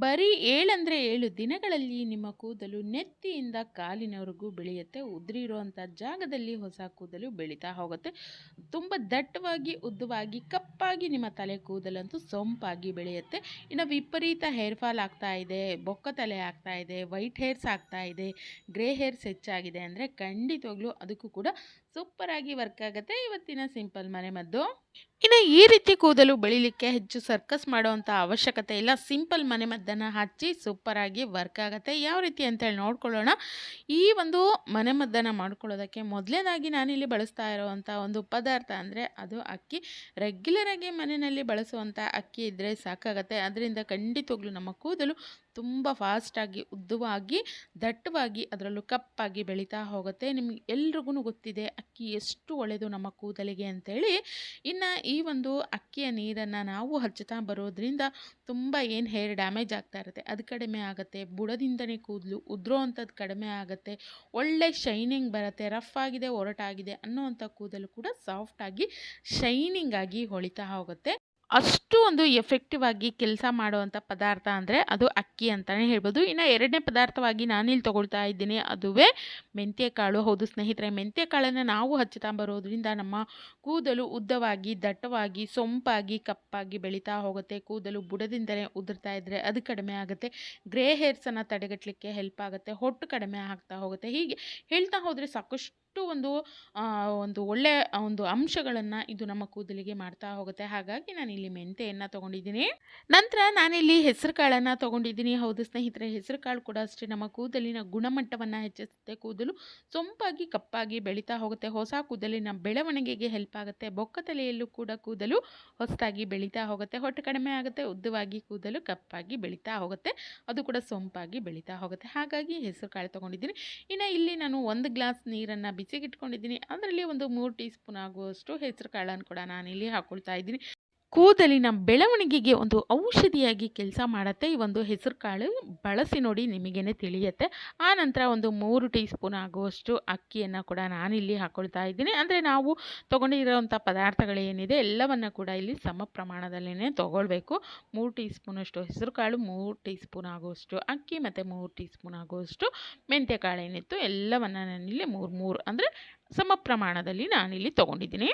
ಬರೀ 7 ಅಂದ್ರೆ 7 ದಿನಗಳಲ್ಲಿ ನಿಮ್ಮ ಕೂದಲು ನೆತ್ತಿಯಿಂದ ಕಾಲಿನವರೆಗೂ ಬೆಳೆಯುತ್ತೆ. ಉದುರಿರುವಂಥ ಜಾಗದಲ್ಲಿ ಹೊಸ ಕೂದಲು ಬೆಳೀತಾ ಹೋಗುತ್ತೆ. ತುಂಬ ದಟ್ಟವಾಗಿ, ಉದ್ದವಾಗಿ, ಕಪ್ಪಾಗಿ ನಿಮ್ಮ ತಲೆ ಕೂದಲಂತೂ ಸೊಂಪಾಗಿ ಬೆಳೆಯುತ್ತೆ. ಇನ್ನು ವಿಪರೀತ ಹೇರ್ ಫಾಲ್ ಆಗ್ತಾ ಇದೆ, ಬೊಕ್ಕ ತಲೆ ಆಗ್ತಾ ಇದೆ, ವೈಟ್ ಹೇರ್ಸ್ ಆಗ್ತಾ ಇದೆ, ಗ್ರೇ ಹೇರ್ಸ್ ಹೆಚ್ಚಾಗಿದೆ ಅಂದರೆ ಖಂಡಿತವಾಗ್ಲೂ ಅದಕ್ಕೂ ಕೂಡ ಸೂಪರಾಗಿ ವರ್ಕ್ ಆಗುತ್ತೆ ಇವತ್ತಿನ ಸಿಂಪಲ್ ಮನೆಮದ್ದು. ಇನ್ನು ಈ ರೀತಿ ಕೂದಲು ಬೆಳಿಲಿಕ್ಕೆ ಹೆಚ್ಚು ಸರ್ಕಸ್ ಮಾಡುವಂಥ ಅವಶ್ಯಕತೆ ಇಲ್ಲ. ಸಿಂಪಲ್ ಮನೆಮದ್ದನ್ನು ಹಚ್ಚಿ ಸೂಪರಾಗಿ ವರ್ಕ್ ಆಗುತ್ತೆ. ಯಾವ ರೀತಿ ಅಂತೇಳಿ ನೋಡ್ಕೊಳ್ಳೋಣ. ಈ ಒಂದು ಮನೆಮದ್ದನ್ನು ಮಾಡ್ಕೊಳ್ಳೋದಕ್ಕೆ ಮೊದಲನೇದಾಗಿ ನಾನಿಲ್ಲಿ ಬಳಸ್ತಾ ಇರುವಂಥ ಒಂದು ಪದಾರ್ಥ ಅಂದರೆ ಅದು ಅಕ್ಕಿ. ರೆಗ್ಯುಲರಾಗಿ ಮನೆಯಲ್ಲಿ ಬಳಸುವಂಥ ಅಕ್ಕಿ ಇದ್ದರೆ ಸಾಕಾಗತ್ತೆ. ಅದರಿಂದ ಖಂಡಿತವಾಗ್ಲೂ ನಮ್ಮ ಕೂದಲು ತುಂಬ ಫಾಸ್ಟಾಗಿ, ಉದ್ದವಾಗಿ, ದಟ್ಟವಾಗಿ, ಅದರಲ್ಲೂ ಕಪ್ಪಾಗಿ ಬೆಳೀತಾ ಹೋಗುತ್ತೆ. ನಿಮ್ಗೆ ಎಲ್ರಿಗೂ ಗೊತ್ತಿದೆ ಅಕ್ಕಿ ಎಷ್ಟು ಒಳ್ಳೆಯದು ನಮ್ಮ ಕೂದಲಿಗೆ ಅಂತೇಳಿ. ಇನ್ನು ಈ ಒಂದು ಅಕ್ಕಿಯ ನೀರನ್ನು ನಾವು ಹಚ್ಚುತ್ತಾ ಬರೋದ್ರಿಂದ ತುಂಬ ಏನು ಹೇರ್ ಡ್ಯಾಮೇಜ್ ಆಗ್ತಾ ಇರುತ್ತೆ ಅದು ಕಡಿಮೆ ಆಗುತ್ತೆ. ಬುಡದಿಂದನೇ ಕೂದಲು ಉದುರೋ ಅಂಥದ್ದು ಕಡಿಮೆ ಆಗುತ್ತೆ. ಒಳ್ಳೆ ಶೈನಿಂಗ್ ಬರುತ್ತೆ. ರಫ್ ಆಗಿದೆ, ಒರಟಾಗಿದೆ ಅನ್ನೋವಂಥ ಕೂದಲು ಕೂಡ ಸಾಫ್ಟಾಗಿ, ಶೈನಿಂಗ್ ಆಗಿ ಹೊಳಿತಾ ಹೋಗುತ್ತೆ. ಅಷ್ಟು ಒಂದು ಎಫೆಕ್ಟಿವ್ ಆಗಿ ಕೆಲಸ ಮಾಡುವಂಥ ಪದಾರ್ಥ ಅಂದರೆ ಅದು ಅಕ್ಕಿ ಅಂತಲೇ ಹೇಳ್ಬೋದು. ಇನ್ನು ಎರಡನೇ ಪದಾರ್ಥವಾಗಿ ನಾನಿಲ್ಲಿ ತೊಗೊಳ್ತಾ ಇದ್ದೀನಿ ಅದುವೇ ಮೆಂತ್ಯಕಾಳು. ಹೌದು ಸ್ನೇಹಿತರೆ, ಮೆಂತ್ಯಕಾಳನ್ನು ನಾವು ಹಚ್ಚುತ್ತಾ ಬರೋದ್ರಿಂದ ನಮ್ಮ ಕೂದಲು ಉದ್ದವಾಗಿ, ದಟ್ಟವಾಗಿ, ಸೊಂಪಾಗಿ, ಕಪ್ಪಾಗಿ ಬೆಳೀತಾ ಹೋಗುತ್ತೆ. ಕೂದಲು ಬುಡದಿಂದಲೇ ಉದುರ್ತಾ ಇದ್ದರೆ ಅದು ಕಡಿಮೆ ಆಗುತ್ತೆ. ಗ್ರೇ ಹೇರ್ಸನ್ನು ತಡೆಗಟ್ಟಲಿಕ್ಕೆ ಹೆಲ್ಪ್ ಆಗುತ್ತೆ. ಹೊಟ್ಟು ಕಡಿಮೆ ಆಗ್ತಾ ಹೋಗುತ್ತೆ. ಹೀಗೆ ಹೇಳ್ತಾ ಹೋದರೆ ಸಾಕಷ್ಟು ಒಂದು ಒಳ್ಳೆಯ ಒಂದು ಅಂಶಗಳನ್ನು ಇದು ನಮ್ಮ ಕೂದಲಿಗೆ ಮಾಡ್ತಾ ಹೋಗುತ್ತೆ. ಹಾಗಾಗಿ ನಾನಿಲ್ಲಿ ಮೆಂತೆಯನ್ನು ತೊಗೊಂಡಿದ್ದೀನಿ. ನಂತರ ನಾನಿಲ್ಲಿ ಹೆಸರು ಕಾಳನ್ನು ತೊಗೊಂಡಿದ್ದೀನಿ. ಹೌದು ಸ್ನೇಹಿತರೆ, ಹೆಸರು ಕಾಳು ಕೂಡ ಅಷ್ಟೇ ನಮ್ಮ ಕೂದಲಿನ ಗುಣಮಟ್ಟವನ್ನು ಹೆಚ್ಚಿಸುತ್ತೆ. ಕೂದಲು ಸೊಂಪಾಗಿ, ಕಪ್ಪಾಗಿ ಬೆಳೀತಾ ಹೋಗುತ್ತೆ. ಹೊಸ ಕೂದಲಿನ ಬೆಳವಣಿಗೆಗೆ ಹೆಲ್ಪ್ ಆಗುತ್ತೆ. ಬೊಕ್ಕ ತಲೆಯಲ್ಲೂ ಕೂಡ ಕೂದಲು ಹೊಸದಾಗಿ ಬೆಳೀತಾ ಹೋಗುತ್ತೆ. ಹೊಟ್ಟೆ ಕಡಿಮೆ ಆಗುತ್ತೆ. ಉದ್ದವಾಗಿ ಕೂದಲು ಕಪ್ಪಾಗಿ ಬೆಳೀತಾ ಹೋಗುತ್ತೆ. ಅದು ಕೂಡ ಸೊಂಪಾಗಿ ಬೆಳೀತಾ ಹೋಗುತ್ತೆ. ಹಾಗಾಗಿ ಹೆಸರು ಕಾಳು ತೊಗೊಂಡಿದ್ದೀನಿ. ಇನ್ನು ಇಲ್ಲಿ ನಾನು 1 ಗ್ಲಾಸ್ ನೀರನ್ನು ಬಿಸಿಗಿಟ್ಕೊಂಡಿದ್ದೀನಿ. ಅದರಲ್ಲಿ ಒಂದು 3 ಟೀ ಸ್ಪೂನ್ ಆಗುವಷ್ಟು ಹೆಸರು ಕಾಳನ್ನು ಕೂಡ ನಾನಿಲ್ಲಿ ಹಾಕ್ಕೊಳ್ತಾ ಇದ್ದೀನಿ. ಕೂದಲಿನ ಬೆಳವಣಿಗೆಗೆ ಒಂದು ಔಷಧಿಯಾಗಿ ಕೆಲಸ ಮಾಡುತ್ತೆ ಈ ಒಂದು ಹೆಸರು ಕಾಳು. ಬಳಸಿ ನೋಡಿ, ನಿಮಗೇನೆ ತಿಳಿಯುತ್ತೆ. ಆ ನಂತರ ಒಂದು 3 ಟೀ ಸ್ಪೂನ್ ಆಗುವಷ್ಟು ಅಕ್ಕಿಯನ್ನು ಕೂಡ ನಾನಿಲ್ಲಿ ಹಾಕ್ಕೊಳ್ತಾ ಇದ್ದೀನಿ. ಅಂದರೆ ನಾವು ತೊಗೊಂಡಿರೋವಂಥ ಪದಾರ್ಥಗಳೇನಿದೆ ಎಲ್ಲವನ್ನು ಕೂಡ ಇಲ್ಲಿ ಸಮ ಪ್ರಮಾಣದಲ್ಲೇ ತೊಗೊಳ್ಬೇಕು. 3 ಟೀ ಸ್ಪೂನಷ್ಟು ಹೆಸರು ಕಾಳು, 3 ಟೀ ಸ್ಪೂನ್ ಆಗುವಷ್ಟು ಅಕ್ಕಿ ಮತ್ತು 3 ಟೀ ಸ್ಪೂನ್ ಆಗುವಷ್ಟು ಮೆಂತ್ಯ ಕಾಳು ಏನಿತ್ತು ಎಲ್ಲವನ್ನು ನಾನಿಲ್ಲಿ 3 ಅಂದರೆ ಸಮ ಪ್ರಮಾಣದಲ್ಲಿ ನಾನಿಲ್ಲಿ ತೊಗೊಂಡಿದ್ದೀನಿ.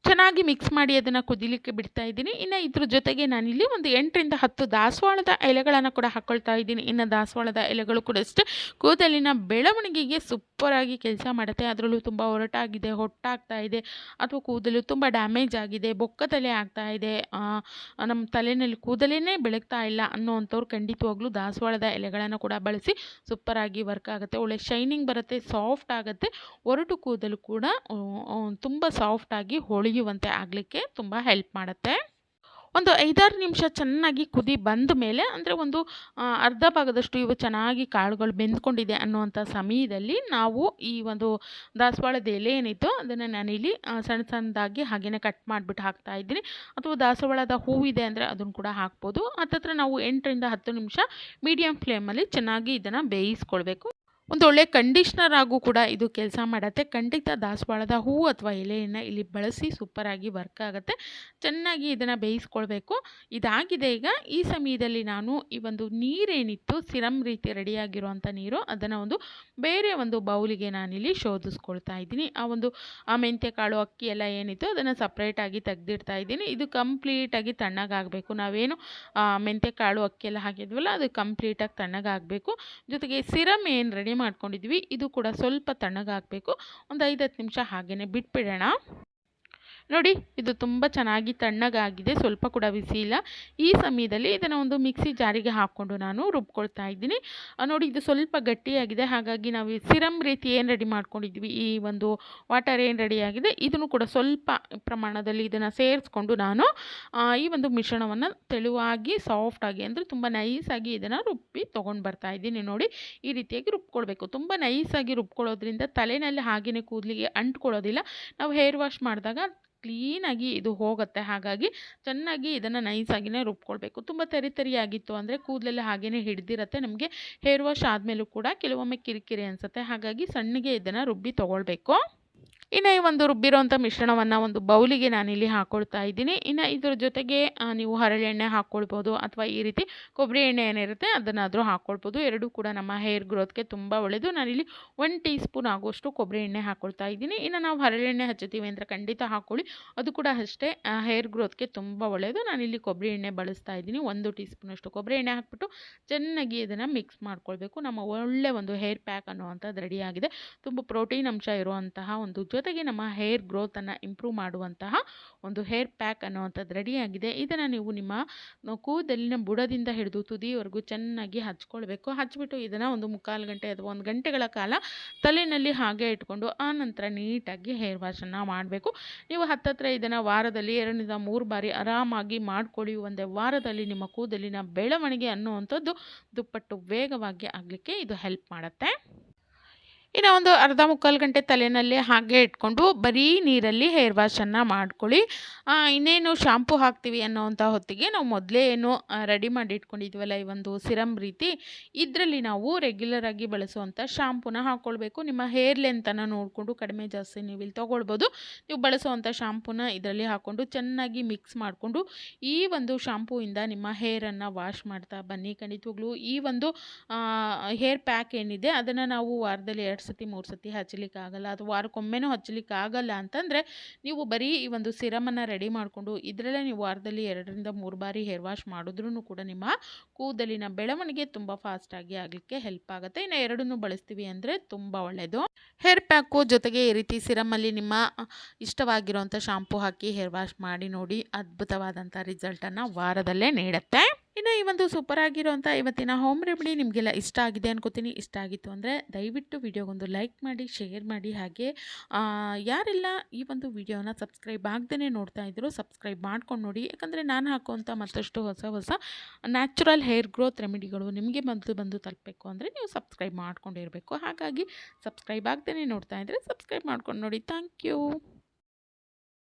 ಚೆನ್ನಾಗಿ ಮಿಕ್ಸ್ ಮಾಡಿ ಅದನ್ನು ಕುದಿಲಿಕ್ಕೆ ಬಿಡ್ತಾ ಇದ್ದೀನಿ. ಇನ್ನು ಇದ್ರ ಜೊತೆಗೆ ನಾನಿಲ್ಲಿ ಒಂದು 8 ರಿಂದ 10 ದಾಸವಾಳದ ಎಲೆಗಳನ್ನು ಕೂಡ ಹಾಕ್ಕೊಳ್ತಾ ಇದ್ದೀನಿ. ಇನ್ನು ದಾಸವಾಳದ ಎಲೆಗಳು ಕೂಡ ಅಷ್ಟೇ ಕೂದಲಿನ ಬೆಳವಣಿಗೆಗೆ ಸೂಪರಾಗಿ ಕೆಲಸ ಮಾಡುತ್ತೆ. ಅದರಲ್ಲೂ ತುಂಬ ಒರಟಾಗಿದೆ, ಹೊಟ್ಟಾಗ್ತಾ ಇದೆ, ಅಥವಾ ಕೂದಲು ತುಂಬ ಡ್ಯಾಮೇಜ್ ಆಗಿದೆ, ಬೊಕ್ಕ ತಲೆ ಆಗ್ತಾ ಇದೆ, ನಮ್ಮ ತಲೆಯಲ್ಲಿ ಕೂದಲೇ ಬೆಳಗ್ತಾ ಇಲ್ಲ ಅನ್ನೋವಂಥವ್ರು ಖಂಡಿತವಾಗ್ಲೂ ದಾಸವಾಳದ ಎಲೆಗಳನ್ನು ಕೂಡ ಬಳಸಿ ಸೂಪರಾಗಿ ವರ್ಕ್ ಆಗುತ್ತೆ. ಒಳ್ಳೆ ಶೈನಿಂಗ್ ಬರುತ್ತೆ, ಸಾಫ್ಟ್ ಆಗುತ್ತೆ. ಒರಟು ಕೂದಲು ಕೂಡ ತುಂಬ ಸಾಫ್ಟಾಗಿ ಹೊಳೆಯುವಂತೆ ಆಗಲಿಕ್ಕೆ ತುಂಬ ಹೆಲ್ಪ್ ಮಾಡುತ್ತೆ. ಒಂದು 5-6 ನಿಮಿಷ ಚೆನ್ನಾಗಿ ಕುದಿ ಬಂದ ಮೇಲೆ, ಅಂದರೆ ಒಂದು ಅರ್ಧ ಭಾಗದಷ್ಟು ಇವು ಚೆನ್ನಾಗಿ ಕಾಳುಗಳು ಬೆಂದ್ಕೊಂಡಿದೆ ಅನ್ನುವಂಥ ಸಮಯದಲ್ಲಿ ನಾವು ಈ ಒಂದು ದಾಸವಾಳದ ಎಲೆ ಏನಿತ್ತು ಅದನ್ನು ನಾನಿಲ್ಲಿ ಸಣ್ಣ ಸಣ್ಣದಾಗಿ ಹಾಗೆಯೇ ಕಟ್ ಮಾಡಿಬಿಟ್ಟು ಹಾಕ್ತಾ ಇದ್ದೀನಿ. ಅಥವಾ ದಾಸವಾಳದ ಹೂವಿದೆ ಅಂದರೆ ಅದನ್ನು ಕೂಡ ಹಾಕ್ಬೋದು. ಹತ್ತತ್ರ ನಾವು 8 ರಿಂದ 10 ನಿಮಿಷ ಮೀಡಿಯಮ್ ಫ್ಲೇಮಲ್ಲಿ ಚೆನ್ನಾಗಿ ಇದನ್ನು ಬೇಯಿಸ್ಕೊಳ್ಬೇಕು. ಒಂದು ಒಳ್ಳೆ ಕಂಡೀಷ್ನರ್ ಆಗೂ ಕೂಡ ಇದು ಕೆಲಸ ಮಾಡುತ್ತೆ. ಖಂಡಿತ ದಾಸವಾಳದ ಹೂವು ಅಥವಾ ಎಲೆಯನ್ನು ಇಲ್ಲಿ ಬಳಸಿ ಸೂಪರಾಗಿ ವರ್ಕ್ ಆಗುತ್ತೆ. ಚೆನ್ನಾಗಿ ಇದನ್ನು ಬೇಯಿಸ್ಕೊಳ್ಬೇಕು. ಇದಾಗಿದೆ. ಈಗ ಈ ಸಮಯದಲ್ಲಿ ನಾನು ಈ ಒಂದು ನೀರೇನಿತ್ತು ಸಿರಮ್ ರೀತಿ ರೆಡಿಯಾಗಿರುವಂಥ ನೀರು ಅದನ್ನು ಒಂದು ಬೇರೆ ಒಂದು ಬೌಲಿಗೆ ನಾನಿಲ್ಲಿ ಶೋಧಿಸ್ಕೊಳ್ತಾ ಇದ್ದೀನಿ. ಆ ಮೆಂತ್ಯ ಕಾಳು ಅಕ್ಕಿ ಎಲ್ಲ ಏನಿತ್ತು ಅದನ್ನು ಸಪ್ರೇಟಾಗಿ ತೆಗೆದಿಡ್ತಾ ಇದ್ದೀನಿ. ಇದು ಕಂಪ್ಲೀಟಾಗಿ ತಣ್ಣಗಾಗಬೇಕು. ನಾವೇನು ಮೆಂತ್ಯ ಕಾಳು ಅಕ್ಕಿ ಎಲ್ಲ ಹಾಕಿದ್ವಲ್ಲ ಅದು ಕಂಪ್ಲೀಟಾಗಿ ತಣ್ಣಗಾಗಬೇಕು. ಜೊತೆಗೆ ಸಿರಮ್ ಏನು ರೆಡಿ ಮಾಡ್ಕೊಂಡಿದ್ವಿ ಇದು ಕೂಡ ಸ್ವಲ್ಪ ತಣ್ಣಗಾಗಬೇಕು. ಒಂದು 5-10 ನಿಮಿಷ ಹಾಗೆಯೇ ಬಿಟ್ಬಿಡೋಣ. ನೋಡಿ, ಇದು ತುಂಬ ಚೆನ್ನಾಗಿ ತಣ್ಣಗಾಗಿದೆ, ಸ್ವಲ್ಪ ಕೂಡ ಬಿಸಿ ಇಲ್ಲ. ಈ ಸಮಯದಲ್ಲಿ ಇದನ್ನು ಒಂದು ಮಿಕ್ಸಿ ಜಾರಿಗೆ ಹಾಕ್ಕೊಂಡು ನಾನು ರುಬ್ಕೊಳ್ತಾ ಇದ್ದೀನಿ. ನೋಡಿ, ಇದು ಸ್ವಲ್ಪ ಗಟ್ಟಿಯಾಗಿದೆ. ಹಾಗಾಗಿ ನಾವು ಈ ಸಿರಮ್ ರೀತಿ ಏನು ರೆಡಿ ಮಾಡ್ಕೊಂಡಿದ್ವಿ, ಈ ಒಂದು ವಾಟರ್ ಏನು ರೆಡಿಯಾಗಿದೆ ಇದನ್ನು ಕೂಡ ಸ್ವಲ್ಪ ಪ್ರಮಾಣದಲ್ಲಿ ಇದನ್ನು ಸೇರಿಸ್ಕೊಂಡು ನಾನು ಈ ಒಂದು ಮಿಶ್ರಣವನ್ನು ತೆಳುವಾಗಿ, ಸಾಫ್ಟಾಗಿ, ಅಂದರೆ ತುಂಬ ನೈಸಾಗಿ ಇದನ್ನು ರುಬ್ಬಿ ತೊಗೊಂಡು ಬರ್ತಾ ಇದ್ದೀನಿ. ನೋಡಿ, ಈ ರೀತಿಯಾಗಿ ರುಬ್ಕೊಳ್ಬೇಕು. ತುಂಬ ನೈಸಾಗಿ ರುಬ್ಕೊಳ್ಳೋದ್ರಿಂದ ತಲೆಯಲ್ಲಿ ಹಾಗೆಯೇ ಕೂದಲಿಗೆ ಅಂಟ್ಕೊಳ್ಳೋದಿಲ್ಲ. ನಾವು ಹೇರ್ ವಾಶ್ ಮಾಡಿದಾಗ ಕ್ಲೀನಾಗಿ ಇದು ಹೋಗುತ್ತೆ. ಹಾಗಾಗಿ ಚೆನ್ನಾಗಿ ಇದನ್ನು ನೈಸಾಗಿಯೇ ರುಬ್ಕೊಳ್ಬೇಕು. ತುಂಬ ತರಿತರಿಯಾಗಿತ್ತು ಅಂದರೆ ಕೂದಲೆಲ್ಲ ಹಾಗೆಯೇ ಹಿಡಿದಿರುತ್ತೆ. ನಮಗೆ ಹೇರ್ ವಾಶ್ ಆದಮೇಲೂ ಕೂಡ ಕೆಲವೊಮ್ಮೆ ಕಿರಿಕಿರಿ ಅನಿಸುತ್ತೆ. ಹಾಗಾಗಿ ಸಣ್ಣಗೆ ಇದನ್ನು ರುಬ್ಬಿ ತೊಗೊಳ್ಬೇಕು. ಇನ್ನು ಈ ಒಂದು ರುಬ್ಬಿರೋಂಥ ಮಿಶ್ರಣವನ್ನು ಒಂದು ಬೌಲಿಗೆ ನಾನಿಲ್ಲಿ ಹಾಕ್ಕೊಳ್ತಾ ಇದ್ದೀನಿ. ಇನ್ನು ಇದ್ರ ಜೊತೆಗೆ ನೀವು ಹರಳೆಣ್ಣೆ ಹಾಕ್ಕೊಳ್ಬೋದು ಅಥವಾ ಈ ರೀತಿ ಕೊಬ್ಬರಿ ಎಣ್ಣೆ ಏನಿರುತ್ತೆ ಅದನ್ನಾದರೂ ಹಾಕ್ಕೊಳ್ಬೋದು. ಎರಡೂ ಕೂಡ ನಮ್ಮ ಹೇರ್ ಗ್ರೋತ್ಗೆ ತುಂಬ ಒಳ್ಳೆಯದು. ನಾನಿಲ್ಲಿ 1 ಟೀ ಸ್ಪೂನ್ ಆಗುವಷ್ಟು ಕೊಬ್ಬರಿ ಎಣ್ಣೆ ಹಾಕ್ಕೊಳ್ತಾ ಇದ್ದೀನಿ. ಇನ್ನು ನಾವು ಹರಳೆಣ್ಣೆ ಹಚ್ಚುತ್ತೀವಿ ಅಂದರೆ ಖಂಡಿತ ಹಾಕ್ಕೊಳ್ಳಿ, ಅದು ಕೂಡ ಅಷ್ಟೇ ಹೇರ್ ಗ್ರೋತ್ಗೆ ತುಂಬ ಒಳ್ಳೆಯದು. ನಾನಿಲ್ಲಿ ಕೊಬ್ಬರಿ ಎಣ್ಣೆ ಬಳಸ್ತಾ ಇದ್ದೀನಿ. 1 ಟೀ ಸ್ಪೂನಷ್ಟು ಕೊಬ್ಬರಿ ಎಣ್ಣೆ ಹಾಕ್ಬಿಟ್ಟು ಚೆನ್ನಾಗಿ ಇದನ್ನು ಮಿಕ್ಸ್ ಮಾಡ್ಕೊಳ್ಬೇಕು. ನಮ್ಮ ಒಳ್ಳೆ ಒಂದು ಹೇರ್ ಪ್ಯಾಕ್ ಅನ್ನುವಂಥದ್ದು ರೆಡಿಯಾಗಿದೆ. ತುಂಬ ಪ್ರೋಟೀನ್ ಅಂಶ ಇರುವಂತಹ ಒಂದು ಜೊತೆಗೆ ನಮ್ಮ ಹೇರ್ ಗ್ರೋತನ್ನು ಇಂಪ್ರೂವ್ ಮಾಡುವಂತಹ ಒಂದು ಹೇರ್ ಪ್ಯಾಕ್ ಅನ್ನುವಂಥದ್ದು ರೆಡಿಯಾಗಿದೆ. ಇದನ್ನು ನೀವು ನಿಮ್ಮ ಕೂದಲಿನ ಬುಡದಿಂದ ಹಿಡಿದು ತುದಿಯವರೆಗೂ ಚೆನ್ನಾಗಿ ಹಚ್ಕೊಳ್ಬೇಕು. ಹಚ್ಬಿಟ್ಟು ಇದನ್ನು ಒಂದು 3/4 ಗಂಟೆ ಅಥವಾ 1 ಗಂಟೆಗಳ ಕಾಲ ತಲೆಯಲ್ಲಿ ಹಾಗೆ ಇಟ್ಕೊಂಡು ಆನಂತರ ನೀಟಾಗಿ ಹೇರ್ ವಾಶನ್ನು ಮಾಡಬೇಕು. ನೀವು ಹತ್ತತ್ರ ಇದನ್ನು ವಾರದಲ್ಲಿ 2 ರಿಂದ 3 ಬಾರಿ ಆರಾಮಾಗಿ ಮಾಡ್ಕೊಳ್ಳಿ. ಒಂದೇ ವಾರದಲ್ಲಿ ನಿಮ್ಮ ಕೂದಲಿನ ಬೆಳವಣಿಗೆ ಅನ್ನುವಂಥದ್ದು ದುಪ್ಪಟ್ಟು ವೇಗವಾಗಿ ಆಗಲಿಕ್ಕೆ ಇದು ಹೆಲ್ಪ್ ಮಾಡುತ್ತೆ. ಇನ್ನು ಒಂದು ಅರ್ಧ ಮುಕ್ಕಾಲು ಗಂಟೆ ತಲೆಯಲ್ಲಿ ಹಾಗೆ ಇಟ್ಕೊಂಡು ಬರೀ ನೀರಲ್ಲಿ ಹೇರ್ ವಾಶನ್ನು ಮಾಡ್ಕೊಳ್ಳಿ. ಇನ್ನೇನು ಶಾಂಪು ಹಾಕ್ತೀವಿ ಅನ್ನೋವಂಥ ಹೊತ್ತಿಗೆ ನಾವು ಮೊದಲೇ ಏನು ರೆಡಿ ಮಾಡಿ ಇಟ್ಕೊಂಡಿದ್ವಲ್ಲ ಈ ಒಂದು ಸಿರಮ್ ರೀತಿ, ಇದರಲ್ಲಿ ನಾವು ರೆಗ್ಯುಲರಾಗಿ ಬಳಸುವಂಥ ಶಾಂಪೂನ ಹಾಕ್ಕೊಳ್ಬೇಕು. ನಿಮ್ಮ ಹೇರ್ ಲೆಂತನ್ನು ನೋಡಿಕೊಂಡು ಕಡಿಮೆ ಜಾಸ್ತಿ ನೀವು ಇಲ್ಲಿ ತೊಗೊಳ್ಬೋದು. ನೀವು ಬಳಸುವಂಥ ಶಾಂಪೂನ ಇದರಲ್ಲಿ ಹಾಕ್ಕೊಂಡು ಚೆನ್ನಾಗಿ ಮಿಕ್ಸ್ ಮಾಡಿಕೊಂಡು ಈ ಒಂದು ಶಾಂಪೂಯಿಂದ ನಿಮ್ಮ ಹೇರನ್ನು ವಾಶ್ ಮಾಡ್ತಾ ಬನ್ನಿ. ಖಂಡಿತವಾಗ್ಲೂ ಈ ಒಂದು ಹೇರ್ ಪ್ಯಾಕ್ ಏನಿದೆ ಅದನ್ನು ನಾವು ವಾರದಲ್ಲಿ 2 ಸತಿ 3 ಸತಿ ಹಚ್ಚಲಿಕ್ಕಾಗಲ್ಲ ಅಥವಾ ವಾರಕ್ಕೊಮ್ಮೆನೂ ಹಚ್ಚಲಿಕ್ಕಾಗಲ್ಲ ಅಂತಂದರೆ ನೀವು ಬರೀ ಈ ಒಂದು ಸಿರಮನ್ನು ರೆಡಿ ಮಾಡಿಕೊಂಡು ಇದರಲ್ಲೇ ನೀವು ವಾರದಲ್ಲಿ 2 ರಿಂದ 3 ಬಾರಿ ಹೇರ್ ವಾಶ್ ಮಾಡಿದ್ರೂ ಕೂಡ ನಿಮ್ಮ ಕೂದಲಿನ ಬೆಳವಣಿಗೆ ತುಂಬ ಫಾಸ್ಟಾಗಿ ಆಗಲಿಕ್ಕೆ ಹೆಲ್ಪ್ ಆಗುತ್ತೆ. ಇನ್ನು ಎರಡನ್ನೂ ಬಳಸ್ತೀವಿ ಅಂದರೆ ತುಂಬ ಒಳ್ಳೆಯದು. ಹೇರ್ ಪ್ಯಾಕು ಜೊತೆಗೆ ಈ ರೀತಿ ಸಿರಮಲ್ಲಿ ನಿಮ್ಮ ಇಷ್ಟವಾಗಿರುವಂಥ ಶಾಂಪೂ ಹಾಕಿ ಹೇರ್ ವಾಶ್ ಮಾಡಿ ನೋಡಿ, ಅದ್ಭುತವಾದಂಥ ರಿಸಲ್ಟನ್ನು ವಾರದಲ್ಲೇ ನೀಡುತ್ತೆ. ಇನ್ನು ಈ ಒಂದು ಸೂಪರ್ ಆಗಿರುವಂಥ ಇವತ್ತಿನ ಹೋಮ್ ರೆಮಿಡಿ ನಿಮಗೆಲ್ಲ ಇಷ್ಟ ಆಗಿದೆ ಅನ್ಕೋತೀನಿ. ಇಷ್ಟ ಆಗಿತ್ತು ಅಂದರೆ ದಯವಿಟ್ಟು ವಿಡಿಯೋಗೊಂದು ಲೈಕ್ ಮಾಡಿ, ಶೇರ್ ಮಾಡಿ. ಹಾಗೆ ಯಾರೆಲ್ಲ ಈ ಒಂದು ವಿಡಿಯೋನ ಸಬ್ಸ್ಕ್ರೈಬ್ ಆಗದೇ ನೋಡ್ತಾ ಇದ್ರು ಸಬ್ಸ್ಕ್ರೈಬ್ ಮಾಡ್ಕೊಂಡು ನೋಡಿ. ಯಾಕಂದರೆ ನಾನು ಹಾಕುವಂಥ ಮತ್ತಷ್ಟು ಹೊಸ ನ್ಯಾಚುರಲ್ ಹೇರ್ ಗ್ರೋತ್ ರೆಮಿಡಿಗಳು ನಿಮಗೆ ಬಂದು ತಲುಪಬೇಕು ಅಂದರೆ ನೀವು ಸಬ್ಸ್ಕ್ರೈಬ್ ಮಾಡ್ಕೊಂಡಿರಬೇಕು. ಹಾಗಾಗಿ ಸಬ್ಸ್ಕ್ರೈಬ್ ಆಗದೇ ನೋಡ್ತಾ ಇದ್ದರೆ ಸಬ್ಸ್ಕ್ರೈಬ್ ಮಾಡ್ಕೊಂಡು ನೋಡಿ. Thank you.